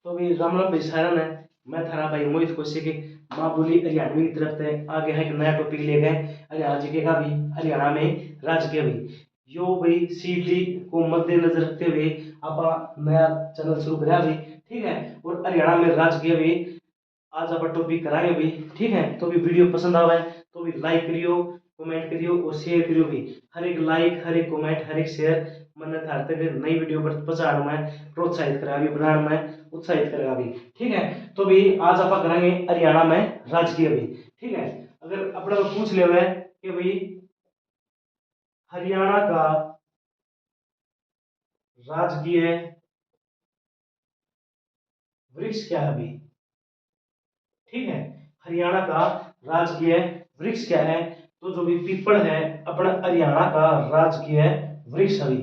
तो भी राम राम भाई सारन है। मैं थारा भाई मोहित कौशिक माँ बोली हरियाणवी की तरफ से आगे है एक नया टॉपिक ले गए हरियाणा जीके का भी हरियाणा में राजकीय भी यो भाई सीडी को मद्देनजर रखते हुए आप नया चैनल शुरू करा भी। ठीक है। और हरियाणा में राजकीय भी आज आप टॉपिक कराएंगे भी। ठीक है। तो भी वीडियो पसंद आवे तो भी लाइक करियो, कमेंट करियो और शेयर करियो भी। हर एक लाइक, हर एक कमेंट, हर एक शेयर मन थार तक नई वीडियो पर पहुंचाने में प्रोत्साहित करा भी, बनाने में उत्साहित करेगा भी। ठीक है। तो भी आज आप करेंगे हरियाणा में राजकीय भी। ठीक है। अगर अपने को पूछ ले कि भाई हरियाणा का राजकीय वृक्ष क्या है अभी। ठीक है। हरियाणा का राजकीय वृक्ष क्या है। तो जो भी पीपल है अपना हरियाणा का राजकीय वृक्ष है।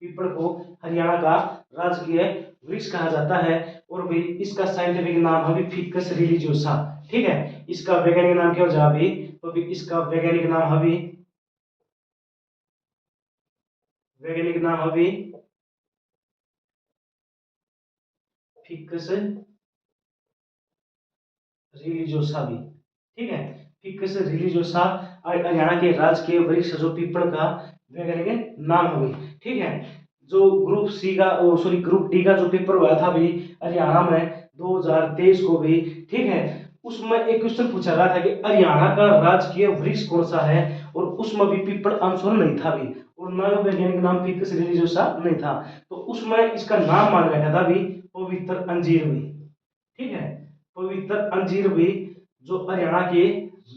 पीपल को हरियाणा का राजकीय वृक्ष कहा जाता है। और भी इसका साइंटिफिक नाम है फिकस रिलीजियोसा। ठीक है। इसका वैज्ञानिक नाम क्या हो जाए अभी। तो भी इसका वैज्ञानिक नाम है फिकस रिलीजियोसा भी। ठीक है। फिकस रिलीजियोसा हरियाणा के राजकीय वृक्ष जो पीपल का वैज्ञानिक नाम है। ठीक है। जो ग्रुप सी का सॉरी ग्रुप डी का जो पेपर हुआ था भी हरियाणा में 2023 को भी। ठीक है। उसमें एक क्वेश्चन पूछा गया था कि हरियाणा का राजकीय वृक्ष कौन सा है। और उसमें भी पीपल आंसर नहीं था भी। और ना वैज्ञानिक नाम फिकस रिलीजियोसा नहीं था। तो उसमें इसका नाम मान रखा था भी पवित्र अंजीर भी। ठीक है। पवित्र अंजीर भी जो हरियाणा के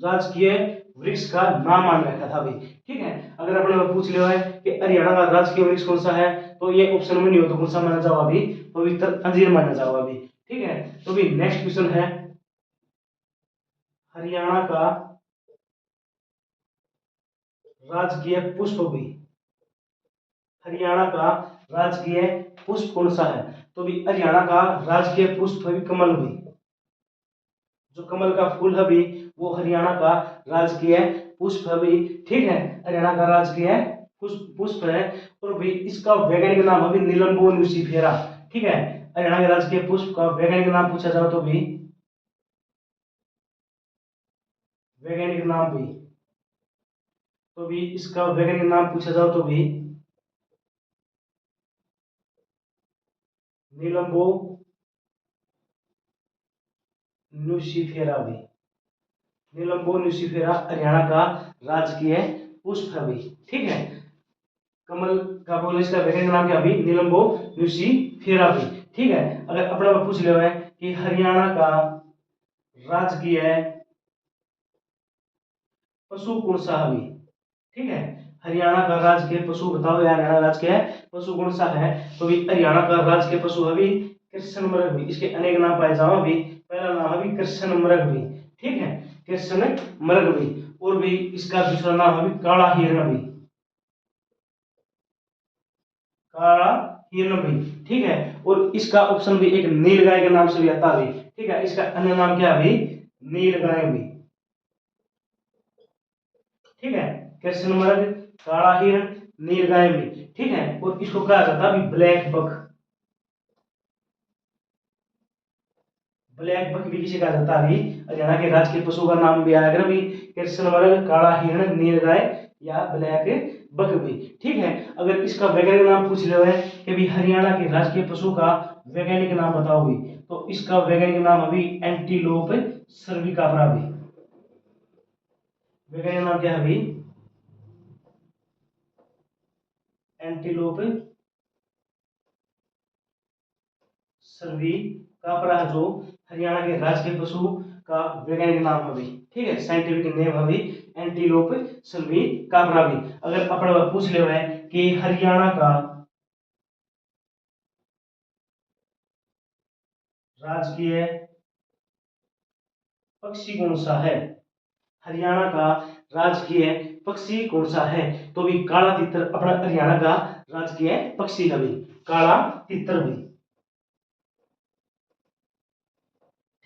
राजकीय वृक्ष का नाम मान रखा था भी। ठीक है। अगर अपने पूछ लिया है कि हरियाणा का राजकीय वृक्ष कौन सा है तो ये ऑप्शन में नहीं हो तो कौन सा माना जाओ अभी। पवित्र अंजीर माना जाओ अभी। ठीक है। तो भी नेक्स्ट क्वेश्चन है हरियाणा का राजकीय पुष्प भी। हरियाणा का राजकीय पुष्प कौन सा है। तो भी हरियाणा का राजकीय पुष्प भी कमल भी। जो कमल का फूल है भी वो हरियाणा का राजकीय पुष्प है भी। ठीक है। हरियाणा का राजकीय पुष्प है। और भी इसका वैज्ञानिक नाम है भी नीलम्बो न्यूसीफेरा। ठीक है। हरियाणा के राजकीय पुष्प का वैज्ञानिक नाम पूछा जाए तो भी वैज्ञानिक नाम भी तो भी इसका वैज्ञानिक नाम पूछा जाए तो भी नीलम्बो न्यूसीफेरा भी। नीलम्बो न्यूसीफेरा हरियाणा का राजकीय पुष्प है भी। ठीक है। कमल का बोले इसका वैज्ञानिक नाम क्या भी नीलम्बो न्यूसीफेरा भी। ठीक है। अगर अपना पूछ लिया है कि हरियाणा का राजकीय पशु कौन सा है। ठीक है। हरियाणा का राजकीय पशु बताओ यार। हरियाणा राजकीय पशु कौन सा है। तो भी हरियाणा का राजकीय पशु है भी कृष्ण मृग भी। इसके अनेक नाम पाए जाओ भी। पहला नाम है भी कृष्ण मृग भी। ठीक है। कृष्ण मृग भी। और भी इसका दूसरा नाम है भी काला हिरण भी। काला हिरण भी। ठीक है। और इसका ऑप्शन भी एक नीलगाय के नाम से भी आता है। ठीक है। इसका अन्य नाम क्या है भी नीलगाय भी। ठीक है। कृष्ण मृग, काला हिरण, नीलगाय भी। ठीक है। और इसको कहा जाता है ब्लैक बक। ब्लैक बक भी किसे कहा जाता है। हरियाणा के राजकीय पशु का नाम भी आएगा भी कृष्ण मृग, काला हिरण, नीलगाय या ब्लैक बक भी। ठीक है। अगर इसका वैज्ञानिक नाम पूछ ले है कि भी हरियाणा के राजकीय पशु का वैज्ञानिक नाम बताओ भी। तो इसका वैज्ञानिक नाम अभी एंटीलोप सर्विकापरा भी। वैज्ञानिक नाम क्या है अभी एंटीलोप सर्विकापरा जो हरियाणा के राजकीय पशु का वैज्ञानिक नाम है भी। ठीक है। साइंटिफिक नेम है भी एंटीलोप सर्विकापरा भी। अगर अपना पूछ ले है कि हरियाणा का राजकीय पक्षी कौन सा है। हरियाणा का राजकीय पक्षी कौन सा है। तो भी काला तितर अपना हरियाणा का राजकीय पक्षी है भी काला तितर भी।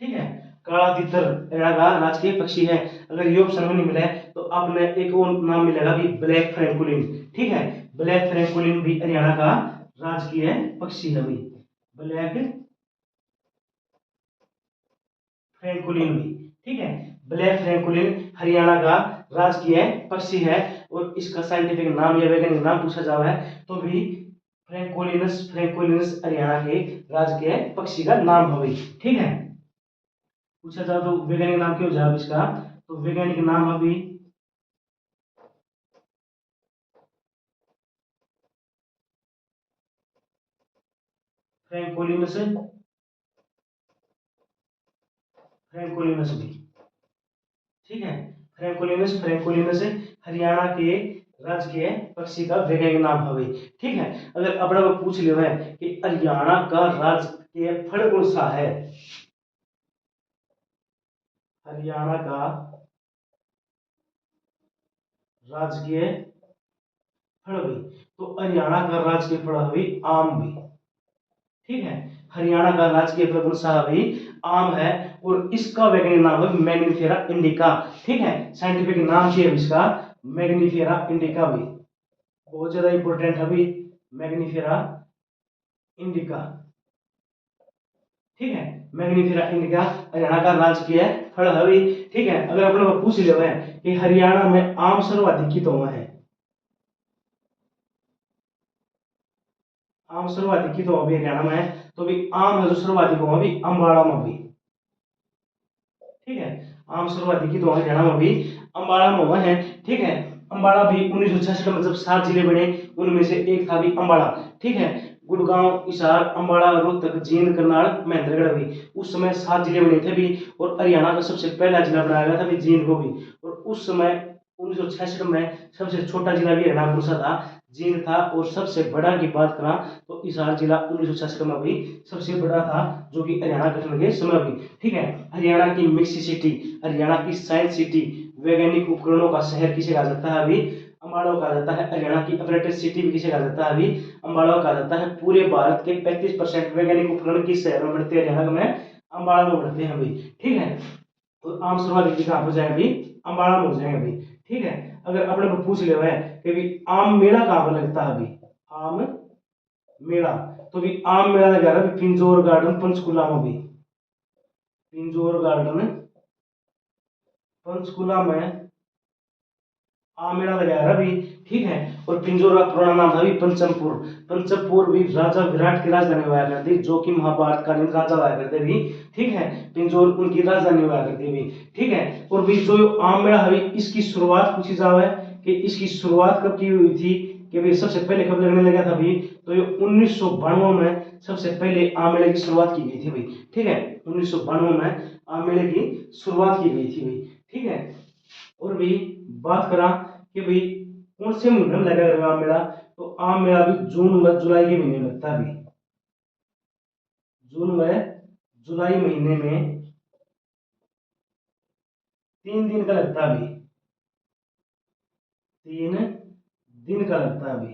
ठीक है। काला तितर हरियाणा का राजकीय पक्षी है। अगर ये ऑप्शन में नहीं मिला है तो आपने एक और नाम मिलेगा भी ब्लैक फ्रैंकोलिन। ठीक है। ब्लैक फ्रैंकोलिन भी हरियाणा का राजकीय पक्षी है भी ब्लैक फ्रैंकोलिन भी, ठीक है। ब्लैक फ्रैंकोलिन हरियाणा का राजकीय पक्षी है और इसका साइंटिफिक नाम या वैज्ञानिक नाम पूछा जावा है तो भी फ्रैंकोलिनस फ्रैंकोलिनस हरियाणा के राजकीय पक्षी का नाम है भाई, ठीक है। पूछा जाए तो वैज्ञानिक नाम क्यों जाए इसका, तो वैज्ञानिक नाम अभी फ्रैंकोलिनस फ्रैंकोलिनस भी, ठीक है। फ्रैंकोलिनस फ्रैंकोलिनस हरियाणा के राजकीय पक्षी का वैज्ञानिक नाम है भाई, ठीक है। अगर अपना को पूछ लियो है कि हरियाणा का राजकीय फल कौन सा है, हरियाणा का राजकीय फल भी, तो हरियाणा का राजकीय फल है भाई आम भी, ठीक है। हरियाणा का राजकीय फल कौन सा है भाई, आम है और इसका वैज्ञानिक नाम है मैग्निफेरा इंडिका, ठीक है। साइंटिफिक नाम क्या है इसका, मैग्निफेरा इंडिका भी, बहुत ज्यादा इंपॉर्टेंट है भाई मैग्निफेरा इंडिका, ठीक है। मैग्निफेरा इंडिका हरियाणा का राजकीय फल है भाई, ठीक है। अगर अपने को पूछ लिया है कि हरियाणा में आम सर्वाधिक कितों है, आम सर्वाधिक कितों अभी हरियाणा में है, तो भी आम है जो सर्वाधिक हो अभी अम्बाड़ा में भी, ठीक है। आम सर्वाधिक कितों हरियाणा में भी अम्बाड़ा में हुआ है, ठीक है। अम्बाड़ा भी 1966 में जब 7 जिले बने उनमें से एक था भी अम्बाड़ा, ठीक है। गुड़गांव, हिसार, अम्बाड़ा, रोहतक, जींद, करनाल, महेंद्रगढ़ भी उस समय 7 जिले बने थे भी और हरियाणा का सबसे पहला जिला बनाया गया था भी जींद को भी, और उस समय 1966 में सबसे छोटा जिला भी हरियाणा कौन सा था, जींद था। और सबसे बड़ा की बात करा तो हिसार जिला 1966 में भी सबसे बड़ा था जो कि हरियाणा गठन के समय भी, ठीक है। हरियाणा की मिक्सी सिटी, हरियाणा की साइंस सिटी, वैज्ञानिक उपकरणों का शहर किसे कहा जाता है अभी, अम्बाड़ा कहा जाता है। हरियाणा की अप्रेंटिस सिटी भी किसे कहा जाता है अभी, अम्बाड़ा कहा जाता है। पूरे भारत के 35% वैज्ञानिक उपकरण किस शहर में बढ़ते हैं, हरियाणा में अम्बाड़ा में बढ़ते हैं अभी, ठीक है। तो आम सर्वाधिक कहाँ पर जाएंगे अभी, अम्बाड़ा में हो जाएंगे अभी, ठीक है। अगर अपने को पूछ ले कि भी आम मेला कहाँ पर लगता है अभी, आम मेला, तो भी आम मेला लगा रहा है पिंजौर गार्डन पंचकुला में भी, पिंजौर गार्डन पंचकुला में आम मेला लगाया रहा भी, ठीक है। और पिंजौर का पुराना नाम था भी पंचमपुर, पंचमपुर भी राजा विराट की राजधानी हुआ करती जो कि महाभारत कालीन राजा हुआ करते भी, ठीक है। पिंजौर उनकी राजधानी हुआ करती भी, ठीक है। और भी जो आम मेला है इसकी शुरुआत पूछी जाओ है कि इसकी शुरुआत कब की हुई थी, कि भाई सबसे पहले कब लगने लगा था भाई, तो ये 1992 में सबसे पहले आम मेले की शुरुआत की गई थी भाई, ठीक है। 1992 में आम मेले की शुरुआत की गई थी भाई, ठीक है। और भी बात करा कि भाई कौन से महीने में लगा आम मेला, तो आम मेला भी जून व जुलाई के महीने में लगता है अभी, जून व जुलाई महीने में 3 दिन का लगता है अभी, 3 दिन का लगता है अभी,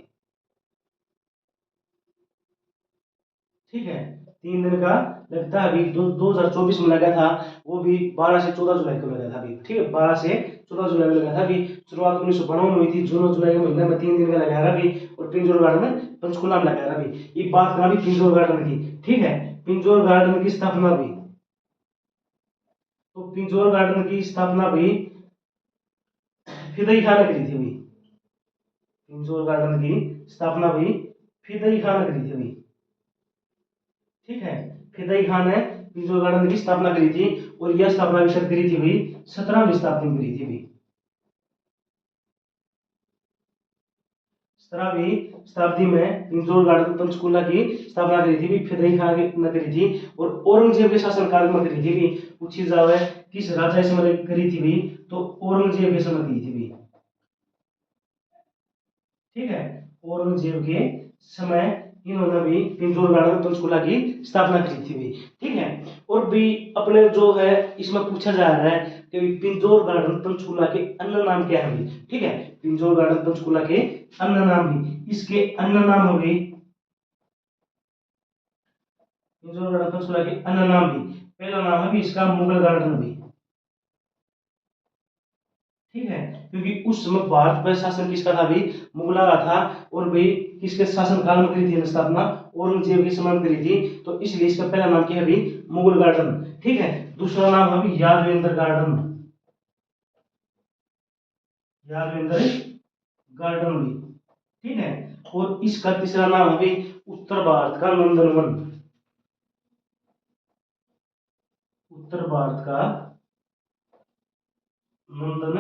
ठीक है। 3 दिन का लगता है अभी। 2024 में लगा था वो भी 12 से 14 जुलाई को लगा था अभी, ठीक है। 12 से 14 जुलाई में लगा था अभी। शुरुआत 1992 में हुई थी, जून और जुलाई के महीने में 3 दिन का लगाया रहा अभी। और पिंजौर गार्डन में पंचकुला में लगाया रहा अभी। ये बात करा भी पिंजौर गार्डन की, ठीक है। पिंजौर गार्डन की स्थापना भी, तो पिंजौर गार्डन की स्थापना भी फिदई खान ने करी थी अभी, पिंजौर गार्डन की स्थापना भी फिदई खान ने करी थी अभी, ठीक है। फिदई खान ने पिंजौर गार्डन की स्थापना करी थी और यह स्थापना भी करी थी भाई 17वीं शताब्दी में करी थी भाई, 17वीं शताब्दी में पिंजौर गार्डन पंचकुला की स्थापना करी थी भी फिदई खान ने करी थी। और औरंगजेब के शासनकाल में करी थी भी, पूछी जावे किस राजा के समय करी थी भी, तो औरंगजेब के समय करी थी भी, ठीक है। औरंगजेब के समय इन्होंने भी पिंजौर गार्डन पंचकुला की स्थापना की थी भी, ठीक है। और भी अपने जो है इसमें पूछा जा रहा है कि पिंजौर गार्डन पंचकुला के अन्य नाम क्या है भी, ठीक है। पिंजौर गार्डन पंचकुला के अन्य नाम भी, इसके अन्य नाम हो गई, पिंजौर गार्डन पंचकुला के अन्य नाम भी, पहला नाम है भी इसका मुगल गार्डन भी, ठीक है। क्योंकि उस समय भारत पर शासन किसका था भी, मुगला का था। और भाई किसके शासन काल में करी थी स्थापना, औरंगजेब के समय में करी थी, तो इसलिए इसका पहला नाम क्या है अभी, मुगल गार्डन। ठीक है, दूसरा नाम है अभी यादवेंद्र गार्डन, यादवेंद्र गार्डन भी। ठीक है, और इसका तीसरा नाम है अभी उत्तर भारत का नंदनवन, उत्तर भारत का नंदन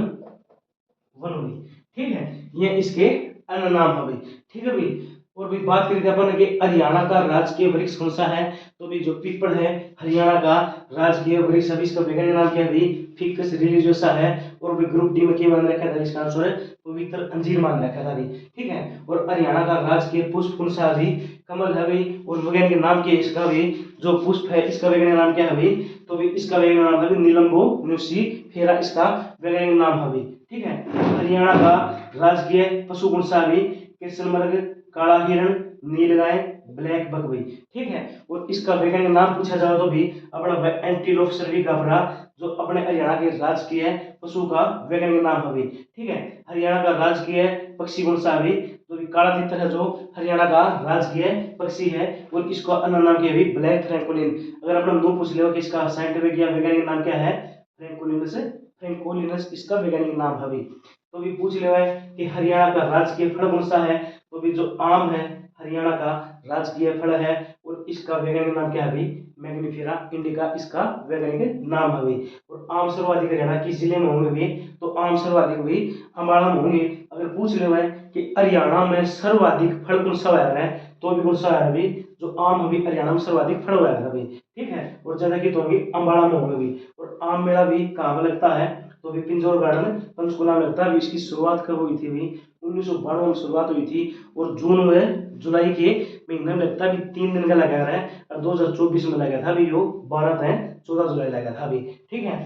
वन हुई। ठीक है, ये इसके अन्य नाम है भाई। ठीक है भाई, और भी बात करें अपन कि हरियाणा का राजकीय वृक्ष कौन सा है, तो भी जो पीपल है हरियाणा का राजकीय वृक्ष है, इसका वैज्ञानिक नाम क्या है भाई, फिकस रिलीजियोसा है। और भी ग्रुप डी में क्या मान रखा था, इसका आंसर है पवित्र अंजीर मान रखा था भाई। ठीक है, और हरियाणा का राजकीय पुष्प कौन सा है भाई, कमल है भाई। और वैज्ञानिक नाम क्या है इसका भी, जो पुष्प है इसका वैज्ञानिक नाम क्या है भाई, तो भी इसका वैज्ञानिक नाम है नीलम्बो न्यूसीफेरा, इसका वैज्ञानिक नाम है भाई। ठीक है, हरियाणा का राजकीय पशु कौन सा है भाई, कृष्णमृग, काला हिरण, नीलगाय, ब्लैक बक भाई। ठीक है, और इसका वैज्ञानिक नाम पूछा जाए तो भी अपना एंटीलोप सर्विकापरा, जो अपने हरियाणा के राजकीय पशु का वैज्ञानिक नाम है भाई। ठीक है, हरियाणा का राजकीय पक्षी कौन सा है भाई, तो भी काला तितर है जो हरियाणा का राजकीय पक्षी है, और इसका अन्य नाम क्या है भाई, ब्लैक फ्रैंकोलिन। अगर अपना दो पूछ ले कि इसका साइंटिफिक या वैज्ञानिक नाम क्या है, फ्रैंकोलिनस, फ्रैंकोलिनस इसका वैज्ञानिक नाम है भाई। तो भी पूछ ले कि हरियाणा का राजकीय फल कौन सा है, तो भी जो आम है हरियाणा का राजकीय फल है, और इसका वैज्ञानिक नाम क्या है भाई, मैग्निफेरा इंडिका इसका वैज्ञानिक नाम है भाई। और आम सर्वाधिक हरियाणा किस जिले में होंगे भाई, तो आम सर्वाधिक भाई अम्बाड़ा में होंगे। अगर पूछ ले भाई कि हरियाणा में सर्वाधिक फल कौन सा है, तो भी कौन सा है भाई, जो आम अभी हरियाणा में सर्वाधिक फल हुआ है भाई। ठीक है, और ज्यादा की तो होंगे अम्बाड़ा में होंगे भी। और आम मेला भी कहाँ पर लगता है, तो भी पिंजौर गार्डन पंचकुला में लगता है। इसकी शुरुआत कब हुई थी भाई, 1992 में शुरुआत हुई थी, और जून में जुलाई के महीने में लगता है 3 दिन का लगा रहा है, और 2024 में लगा था अभी, वो 12 है 14 जुलाई लगा था अभी। ठीक है,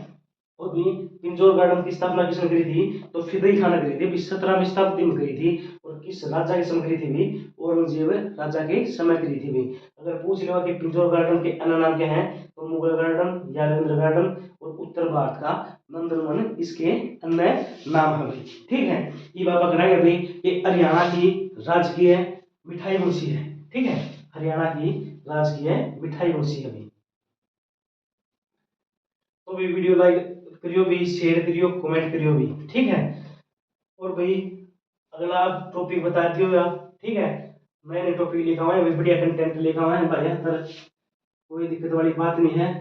और भी पिंजौर गार्डन की स्थापना किसने करी थी, तो फिदई खान ने करी थी, 17वीं शताब्दी में करी थी। और किस राजा के समय करी थी भी, औरंगजेब राजा के समय करी थी भी। अगर पूछ लेगा कि पिंजौर गार्डन के अन्य नाम क्या है, तो मुगल गार्डन, यादवेंद्र गार्डन, और उत्तर भारत का नंदनवन इसके अन्य नाम है भाई। ठीक है, ये बात कराएंगे भाई, ये हरियाणा की राजकीय मिठाई कौन सी है। ठीक है, हरियाणा की राजकीय मिठाई कौन सी है भाई। तो भी वीडियो लाइक करियो भी, शेयर करियो, कमेंट करियो भी। ठीक है, और भाई अगला टॉपिक बता दियो आप। ठीक है, नए नए टॉपिक लेकर आए हैं, बढ़िया कंटेंट लेकर आए हैं भाई, अंदर कोई दिक्कत वाली बात नहीं है।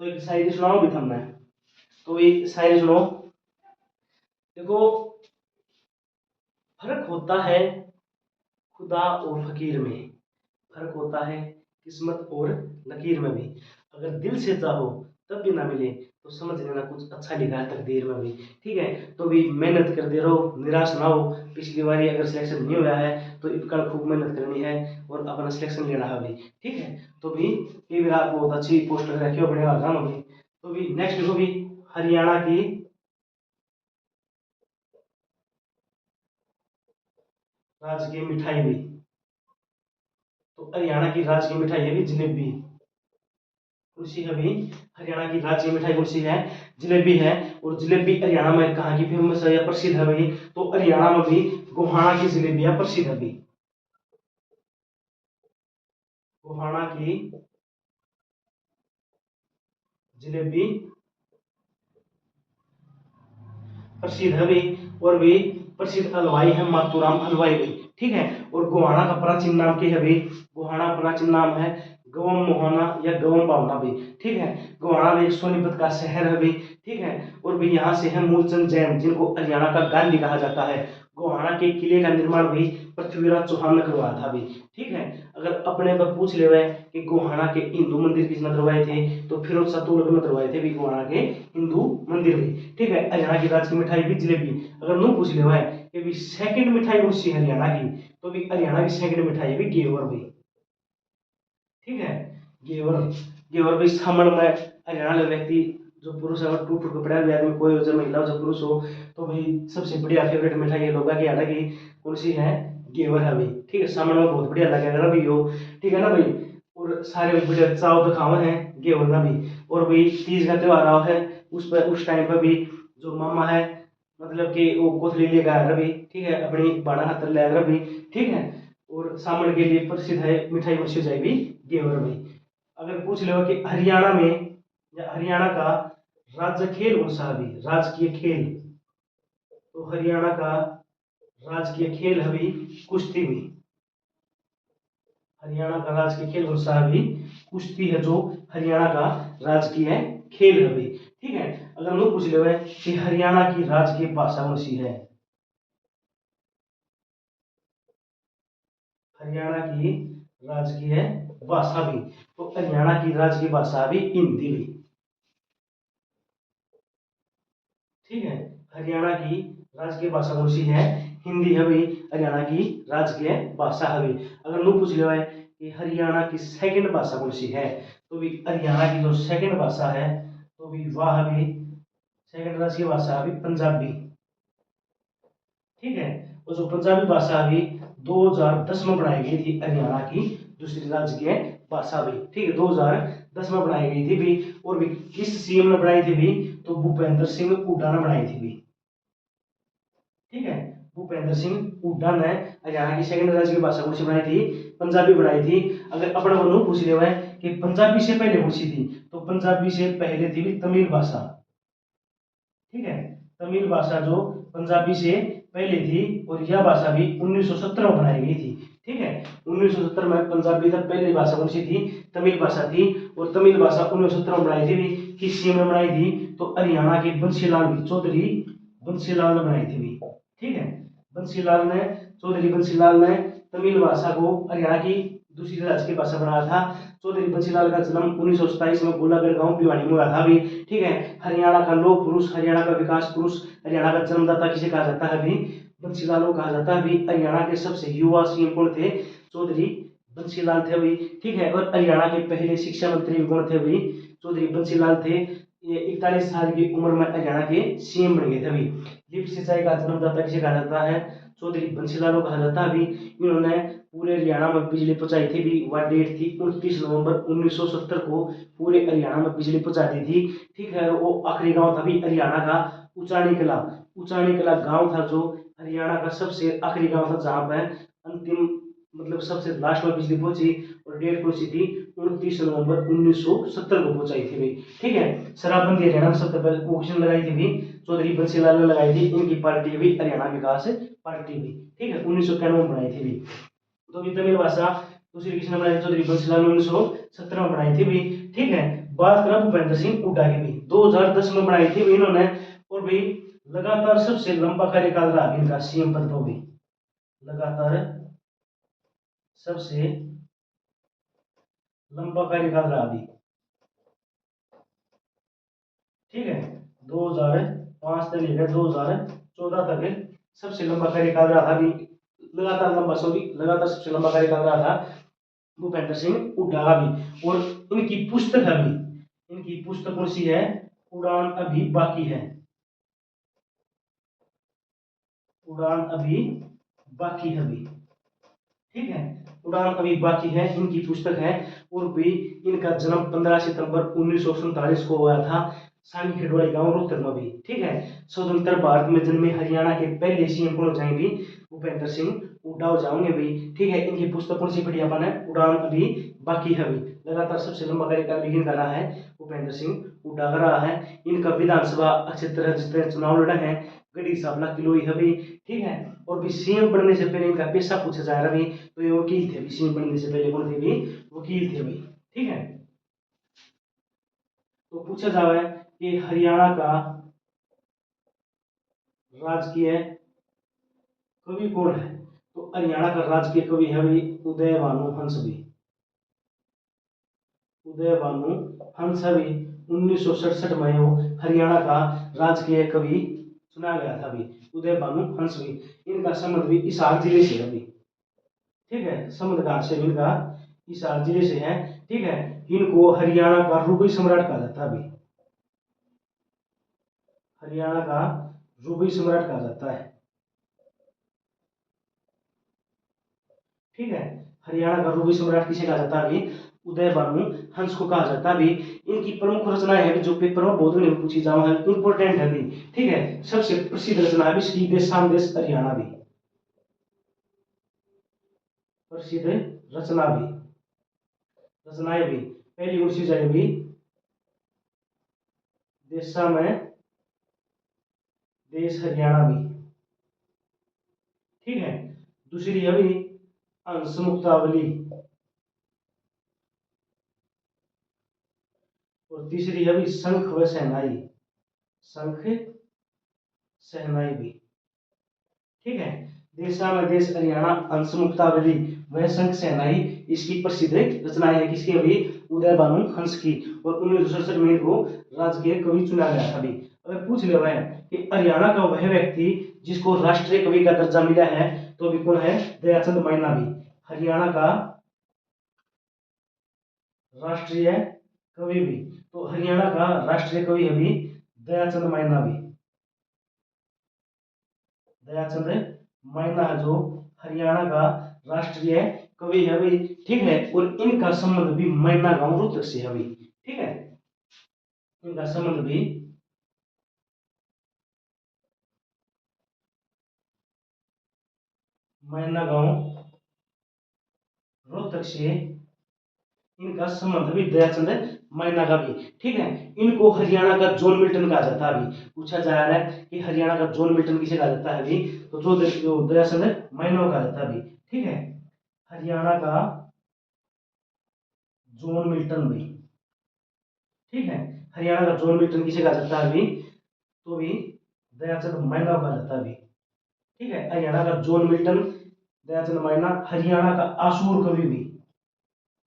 तो एक शायरी सुनाओ भी हमने, तो ये शायरी सुनो। देखो, फर्क होता है खुदा और फकीर में, फर्क होता है किस्मत और लकीर में भी। अगर दिल से चाहो तब भी ना मिले, तो समझ लेना कुछ अच्छा लिखा है तकदीर में भी। ठीक है, तो भी मेहनत कर दे रहो, निराश ना हो। पिछली बार अगर सिलेक्शन नहीं हुआ है तो इनका खूब मेहनत करनी है, और अपना सिलेक्शन लेना है अभी। ठीक है, तो भी ये भी आप बहुत अच्छी पोस्ट रखी हो, बढ़िया काम होगी। तो भी नेक्स्ट देखो भी, हरियाणा की राजकीय मिठाई भी, तो हरियाणा की राजकीय मिठाई है भी जलेबी। कौन सी है भी, हरियाणा की राज्य मिठाई कौन सी है, जलेबी है। और जलेबी हरियाणा में कहाँ की फेमस है या प्रसिद्ध है भाई, तो हरियाणा में भी गोहाना की जलेबियां प्रसिद्ध है भाई। गोहाना की जलेबी प्रसिद्ध है भाई। और भी प्रसिद्ध हलवाई है मातूराम हलवाई भाई। ठीक है, और गोहाना का प्राचीन नाम क्या है भाई, गोहाना प्राचीन नाम है गवम मोहना या गवम भावना भी। ठीक है, गोहाना भी एक सोनीपत का शहर है भी। ठीक है, और भी यहाँ से है मूलचंद जैन, जिनको हरियाणा का गांधी कहा जाता है। गोहाना के किले का निर्माण भी पृथ्वीराज चौहान ने करवाया था भी। ठीक है, अगर अपने पर पूछ ले कि गोहाना के हिंदू मंदिर किसने करवाए थे, तो फिरोज शाह तुगलक ने करवाए थे भी गोहाना के हिंदू मंदिर भी। ठीक है, हरियाणा की राजकीय मिठाई भी जलेबी। अगर नो पूछ ले कि भी सेकंड मिठाई कौन सी हरियाणा की, तो भी हरियाणा की सेकंड मिठाई भी घेवर भी। ठीक है, घेवर, घेवर भी सामन में हरियाणा का व्यक्ति जो पुरुष है टूट टूट कपड़ा भी आदमी, कोई हो चाहे महिला हो चाहे पुरुष हो, तो भाई सबसे बढ़िया फेवरेट मिठाई है लोगों की हरियाणा की कौन सी है, घेवर है भाई। ठीक है, सामन में बहुत बढ़िया लगेगा भाई हो। ठीक है ना भाई, और सारे बढ़िया चाव तो खावा है घेवर का भी। और भाई तीज का त्योहार आओ है, उस पर उस टाइम पर भी जो मामा है मतलब कि वो कोथली लेकर आया रवि, ठीक है, अपनी बाणा हाथ ले आया रवि, ठीक है। और सामन के लिए प्रसिद्ध है मिठाई वर्षी जाए भी गेवर रवि। अगर पूछ लो कि हरियाणा में या हरियाणा का राज्य खेल कौन सा है, राजकीय खेल, तो हरियाणा का राजकीय खेल है भी कुश्ती भी। हरियाणा का राजकीय खेल कौन सा है भी कुश्ती है, जो हरियाणा का राजकीय खेल है भी, ठीक है। अगर लोग पूछ ले कि हरियाणा की राजकीय भाषा कौन सी है, हरियाणा की राजकीय भाषा भी, तो हरियाणा की राजकीय भाषा भी हिंदी भी, ठीक है। हरियाणा की राजकीय भाषा कौन सी है, हिंदी है भी, हरियाणा की राजकीय भाषा है भी। अगर लोग पूछ ले कि हरियाणा की सेकंड भाषा कौन सी है, तो भी हरियाणा की जो सेकंड भाषा है, तो भी वह भी सेकंड राजकीय भाषा है भी पंजाबी, ठीक है। और जो पंजाबी भाषा अभी 2010 में बनाई गई थी हरियाणा की दूसरी राज्य की भाषा भी, ठीक है, 2010 में बनाई गई थी भी। और भी किस सीएम ने बनाई थी भी, तो भूपेंद्र सिंह हुड्डा ने बनाई थी भी, ठीक है। भूपेंद्र सिंह हुड्डा ने हरियाणा की सेकंड राज्य की भाषा कौन सी बनाई थी, पंजाबी बनाई थी। अगर अपने को पूछ लिया है कि पंजाबी से पहले कौन सी थी, तो पंजाबी से पहले थी भी तमिल भाषा, ठीक है। तमिल भाषा जो पंजाबी से पहले थी, और यह भाषा भी 1970 में बनाई गई थी, ठीक है। 1970 में पंजाबी तक पहली भाषा कौन सी थी, तमिल भाषा थी। और तमिल भाषा 1970 में बनाई थी भी, किस सीएम ने बनाई थी, तो हरियाणा के बंसीलाल चौधरी बंसीलाल ने बनाई थी भी, ठीक है। बंसीलाल ने चौधरी बंसीलाल ने तमिल भाषा को हरियाणा की दूसरी राज्य की भाषा बनाया था। चौधरी बंसीलाल का जन्म 1927 में गोलागढ़ गांव भिवानी में हुआ था भी, ठीक है। हरियाणा का लोक पुरुष, हरियाणा का विकास पुरुष, हरियाणा का जन्मदाता किसे कहा जाता है भी, बंसीलाल को कहा जाता है भी। हरियाणा के सबसे युवा सीएम कौन थे, चौधरी बंसीलाल थे भी, ठीक है। और हरियाणा के पहले शिक्षा मंत्री भी कौन थे भी, चौधरी बंसीलाल थे। ये 41 साल की उम्र में हरियाणा के सीएम बन गए थे अभी। लिफ्ट सिंचाई का जन्मदाता किसे कहा जाता है, चौधरी बंसीलाल को कहा जाता है अभी। इन्होंने पूरे हरियाणा में बिजली पहुंचाई थी भी, वह डेट थी 29 नवंबर 1970 को पूरे हरियाणा में बिजली पहुंचा दी थी, ठीक है। वो आखिरी गांव था भी हरियाणा का उचानी कला, उचानी कला गांव था जो हरियाणा का सबसे आखिरी गांव था, जहां पर अंतिम मतलब सबसे लास्ट में बिजली पहुंची। और डेट कौन सी थी, 29 नवंबर 1970 को पहुंचाई थी भाई, ठीक है। शराबबंदी हरियाणा में सबसे पहले ऑक्शन लगाई थी भी, चौधरी बंसीलाल ने लगाई थी। इनकी पार्टी भी हरियाणा विकास पार्टी भी, ठीक है, 1991 में बनाई थी भी। तो भी तमिल भाषा दूसरी किसने बनाई थी, चौधरी बंसीलाल ने 1970 में बनाई थी भी, ठीक है। बात करें भूपेंद्र सिंह हुड्डा की भी, 2010 में बनाई थी भी इन्होंने। और भी लगातार सबसे लंबा कार्यकाल रहा इनका सीएम पद पर भी, लगातार सबसे लंबा कार्यकाल रहा अभी, ठीक है। 2005 से लेकर 2014 तक सबसे लंबा कार्यकाल रहा था अभी, लगातार लंबा सॉरी लगातार सबसे लंबा कार्यकाल रहा था भूपेंद्र सिंह हुड्डा का भी। और इनकी पुस्तक अभी, इनकी पुस्तक कौन सी है, उड़ान अभी बाकी है, उड़ान अभी बाकी है अभी, ठीक है। उड़ान अभी बाकी है इनकी पुस्तक है। और भी इनका जन्म 15 सितंबर 1947 को हुआ था सानी खेड़वाड़ी गांव रोहतक में भी, ठीक है। स्वतंत्र भारत में जन्मे हरियाणा के पहले सीएम कौन हो जाएंगे, भूपेंद्र सिंह हुड्डा हो जाएंगे भी, ठीक है। इनकी पुस्तक कौन सी पढ़ी अपन है, उड़ान अभी बाकी है भी। लगातार सबसे लंबा कार्यकाल भी इनका रहा है, भूपेंद्र सिंह हुड्डा का रहा है। इनका विधानसभा क्षेत्र जितने चुनाव लड़े हैं, गढ़ी सांपला किलोई है भी, ठीक है। और भी सीएम बनने से पहले इनका पेशा पूछा जा रहा भी, तो ये वकील थे, सीएम बनने से पहले कौन थे भी, वकील थे भाई, ठीक है। तो पूछा जा रहा है कि हरियाणा का राजकीय कवि कौन है, तो हरियाणा का राजकीय कवि है भाई उदय भानु हंस भी, उदय भानु हंस भी। 1967 में वो हरियाणा का राजकीय कवि चुना गया था भी, उदय भानु हंस भी। इनका संबंध भी हिसार जिले से है अभी, ठीक है। संबंध कहाँ से इनका, हिसार जिले से है, ठीक है। इनको हरियाणा का रूबी सम्राट कहा जाता है अभी, हरियाणा का रूबी सम्राट कहा जाता है, ठीक है। हरियाणा का रूबी सम्राट किसे कहा जाता है अभी, उदय भानु हंस को कहा जाता है भी। इनकी प्रमुख रचनाएं है जो पेपर में बहुत में पूछी जाओ है, इंपोर्टेंट है भी। ठीक है, सबसे प्रसिद्ध रचना है इसकी देशाम देश हरियाणा भी, प्रसिद्ध रचना भी, रचनाएं भी। पहली कौन सी जाएगी, देशा में देश हरियाणा भी। ठीक है, दूसरी है भी अंश मुक्तावली, और तीसरी है भी शंख व शहनाई, शंख शहनाई भी। ठीक है, देशा में देश हरियाणा, अंश मुक्तावली, वह शंख शहनाई इसकी प्रसिद्ध रचनाएं है किसकी, अभी उदय भानु हंस की। और 1967 में इनको राजकीय कवि चुना गया था अभी। अगर पूछ ले है कि हरियाणा का वह व्यक्ति जिसको राष्ट्रीय कवि का दर्जा मिला है, तो अभी कौन है, दयाचंद माइना भी। हरियाणा का राष्ट्रीय कवि भी, तो हरियाणा का राष्ट्रीय कवि अभी दयाचंद माइना भी, दयाचंद माइना जो हरियाणा का राष्ट्रीय कवि है भाई। ठीक है, और इनका संबंध भी मैना गांव रोहतक से है भाई। ठीक है, इनका संबंध भी मैना गांव रोहतक से, इनका संबंध भी दयाचंद मैना का भी। ठीक है, इनको हरियाणा का जॉन मिल्टन कहा जाता है अभी। पूछा जा रहा है कि हरियाणा का जॉन मिल्टन किसे कहा जाता है अभी, तो जो दयाचंद मैना को कहा जाता है अभी। ठीक है, हरियाणा का जॉन मिल्टन भी। ठीक है, हरियाणा का जॉन मिल्टन किसे कहा जाता है अभी, तो भी दयाचंद मैना को कहा जाता है अभी। ठीक है, हरियाणा का जॉन मिल्टन, दयाचंद मैना। हरियाणा का आसूर कवि भी,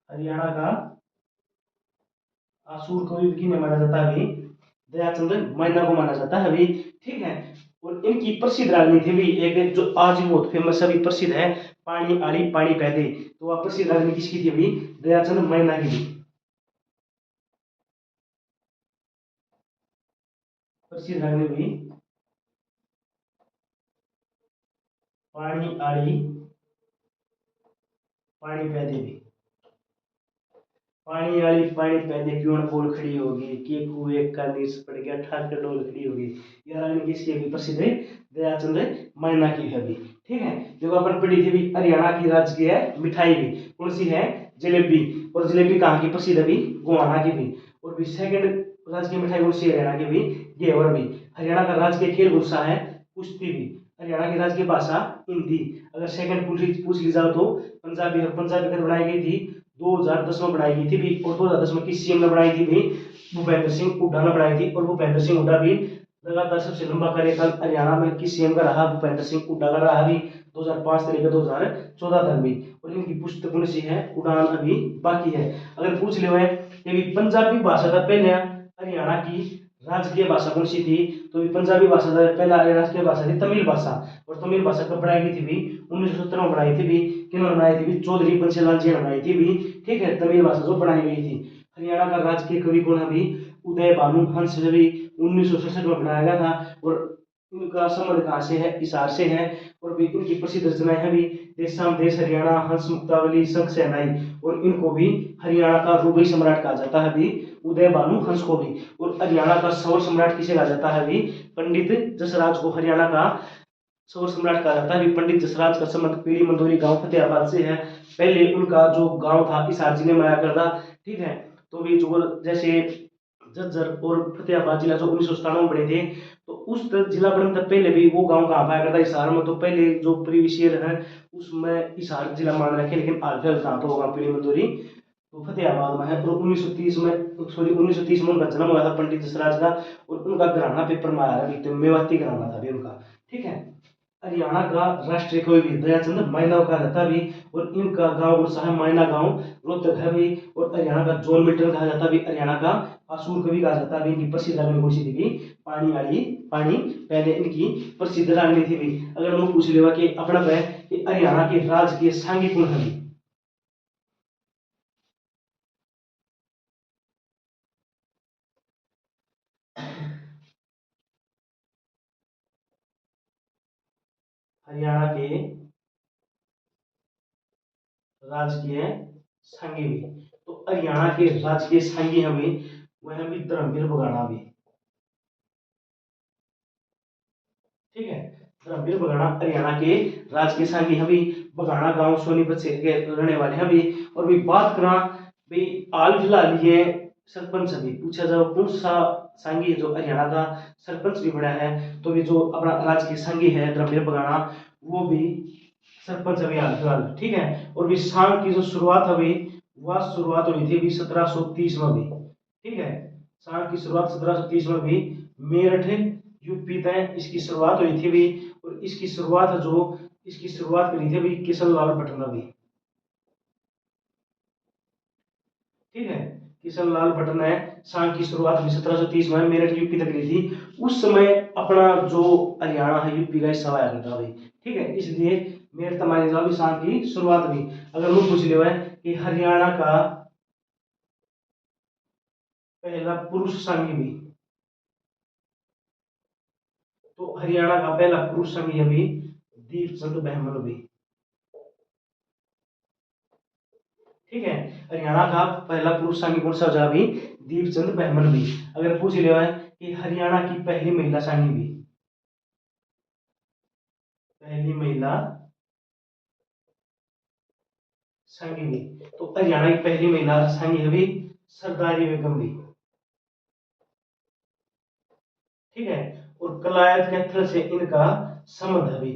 हरियाणा का आसूर कवि भी किन्हें माना जाता है अभी, दयाचंद मैना को माना जाता है अभी। ठीक है, और इनकी प्रसिद्ध राजनीति भी एक जो आज भी बहुत फेमस अभी प्रसिद्ध है, पानी आड़ी पानी पैदे। तो वह प्रसिद्ध राजनीति किसकी थी अभी, दयाचंद मैना की भी। प्रसिद्ध राजनीति भी पानी आड़ी पानी पैदे भी। पानी आली पानी पैदे क्यों न बोल खड़ी होगी, के कुएं का नीस पड़ गया ठाक डोल खड़ी होगी। यह रानी किसकी है, प्रसिद्ध है दयाचंद मैना की है भी। ठीक है, जो अपन पढ़ी थी भी, हरियाणा की राजकीय मिठाई भी कौन सी है, जलेबी। और जलेबी कहाँ की प्रसिद्ध है भी, गोहाना की भी। और भी सेकंड राजकीय मिठाई कौन सी है हरियाणा की भी, घेवर भी। हरियाणा का राजकीय खेल कौन सा है, कुश्ती भी। हरियाणा की राजकीय भाषा हिंदी। अगर सेकंड पूछ ली जाओ तो पंजाबी। और पंजाबी कब बनाई गई थी, 2010 में बनाई गई थी भी। और 2010 में किस सीएम ने बनाई थी भी, भूपेंद्र सिंह हुड्डा ने बनाई थी। और भूपेंद्र सिंह हुड्डा भी लगातार सबसे लंबा कार्यकाल हरियाणा में किस सीएम का रहा, भूपेंद्र सिंह हुड्डा का रहा भी, 2005 से लेकर 2014 तक भी। और इनकी पुस्तक कौन सी है, उड़ान अभी बाकी है। अगर पूछ ले ये भी पंजाबी भाषा का पहले हरियाणा की राजकीय भाषा कौन सी थी, तो पंजाबी भाषा का पहला राजकीय भाषा थी तमिल भाषा। और तमिल भाषा कब बनाई गई थी भी, 1970 में बनाई थी भी। किन्होंने बनाई थी भी, चौधरी बंसीलाल जी ने बनाई थी भी। ठीक है, तमिल भाषा जो बनाई गई थी। हरियाणा का राजकीय कवि कौन है भी, उदय भानु हंस भी 1967 में बनाया गया था। और इनका संबंध कहाँ से है, हिसार से है। और भी इनकी प्रसिद्ध रचनाएं हैं भी, देशाम देश हरियाणा, हंस मुक्तावली, शंख शहनाई। और इनको भी हरियाणा का रुबई सम्राट कहा जाता है भी, उदय भानु हंस को भी। और हरियाणा का सौर सम्राट किसे कहा जाता है भी, पंडित जसराज को हरियाणा का सौर सम्राट कहा जाता है भी। पंडित जसराज का संबंध पीली मंदोरी गांव फतेहाबाद से है। पहले उनका जो गांव था हिसार जिले में आया करता। ठीक है, तो भी जो जैसे झज्जर और फतेहाबाद जिला जो 1997 में बने थे, तो उस जिला बनने तक पहले भी वो गांव कहाँ पाया करता, हिसार में। तो पहले जो प्रीवियस ईयर है उसमें हिसार जिला मान रखे, लेकिन हाल फिलहाल कहाँ तो होगा, पीली मंदोरी तो फतेहाबाद में है। और 1930 में, सॉरी 1930 में उनका जन्म हुआ था पंडित जसराज का। और उनका घराना पेपर में आया था, मेवाती घराना था भी उनका। ठीक है, हरियाणा का राष्ट्रीय कवि भी दयाचंद मैना का रहता भी। और इनका गांव कौन सा है, मैना गांव रोहतक है भी। और हरियाणा का जॉन मिल्टन कहा जाता भी, हरियाणा का आसूर कवि कहा जाता भी। इनकी प्रसिद्ध राजनीति कौन सी थी भी, पानी आली पानी पहले इनकी प्रसिद्ध राजनीति भी। अगर लोग पूछ लेगा कि अपना है कि हरियाणा के राजकीय सांगी कौन है, हरियाणा के राजकीय सांगी भी। तो हरियाणा के राजकीय सांगी हैं भी वह भी धर्मवीर बघाना भी। ठीक है, धर्मवीर बघाना हरियाणा के राजकीय सांगी हैं भी, बघाना गांव सोनीपत से के रहने वाले हैं भी। और भी बात करा भाई हाल फिलहाल ये सरपंच अभी पूछा जाओ कौन सा सांगी है जो हरियाणा का सरपंच भी बना है, तो भी जो अपना राजकीय सांगी है धर्मवीर बघाना वो भी सरपंच अभी हाल फिलहाल। ठीक है, और भी सांग की जो शुरुआत अभी वह शुरुआत हुई थी अभी 1730 में भी। ठीक है, सांग की शुरुआत 1730 में भी मेरठ यूपी तय इसकी शुरुआत हुई थी भी। और इसकी शुरुआत करी थी अभी किशन लाल भट्ट ने भी। ठीक है, किशन लाल भट्ट ने सांग की शुरुआत अभी 1730 में मेरठ यूपी तक करी थी। उस समय अपना जो हरियाणा है यूपी का हिस्सा हुआ करता भाई। ठीक है, इसलिए मेरठ तमारी जो भी सांग की शुरुआत हुई। अगर मुझे पूछ लिया है कि हरियाणा का पहला पुरुष सांगी भी, तो हरियाणा का पहला पुरुष सांगी अभी दीपचंद बहमल भी। ठीक है, हरियाणा का पहला पुरुष सांगी कौन सा हो जा भी दीपचंद बहमल भी। अगर पूछ लिया है कि हरियाणा की पहली महिला सांगी भी, पहली महिला सांगी भी, तो हरियाणा की पहली महिला सांगी है भी सरदारी बेगम भी। ठीक है, और कलायत कैथल से इनका संबंध है भी।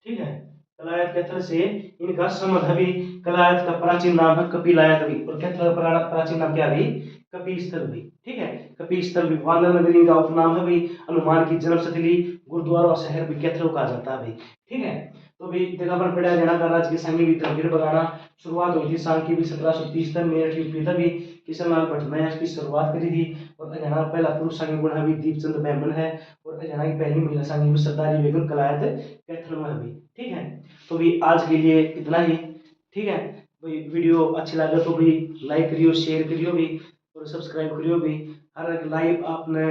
ठीक है, कलायत कैथल से इनका संबंध है भी। कलायत का प्राचीन नाम है कपिलायत भी, और कैथल का प्राचीन नाम क्या है भी कपिस्थल भी। ठीक है, कपिस्थल भी वानर नगरी का उपनाम है भी। हनुमान की जन्मस्थली गुरुद्वारा और शहर भी कैथल कहा जाता है भाई। ठीक है, तो भी देखा अपन पढ़ा हरियाणा का राजकीय संघ भी धर्मवीर बघाना शुरुआत हुई थी सांग की भी 1730 तक मेरठ यूपी तक भी किशन लाल भट्ट ने इसकी शुरुआत करी थी। और हरियाणा का पहला पुरुष संघ गुण भी दीपचंद बैमन है। और हरियाणा की पहली महिला संघ सरदारी बेगम कलायत कैथल में भी। ठीक है, तो भी आज के लिए इतना ही। ठीक है भाई, वीडियो अच्छी लगे तो भी लाइक करियो, शेयर करियो भी, और सब्सक्राइब करियो भी। हर एक लाइव आपने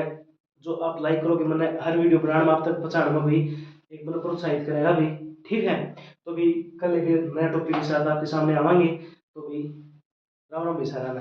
जो आप लाइक करोगे मैंने हर वीडियो बनाने में आप तक पहुंचाने में भी एक मतलब प्रोत्साहित करेगा भी। ठीक है, तो भी कल एक नया टॉपिक के साथ आपके सामने आवांगे। तो भी राम राम भी सारा।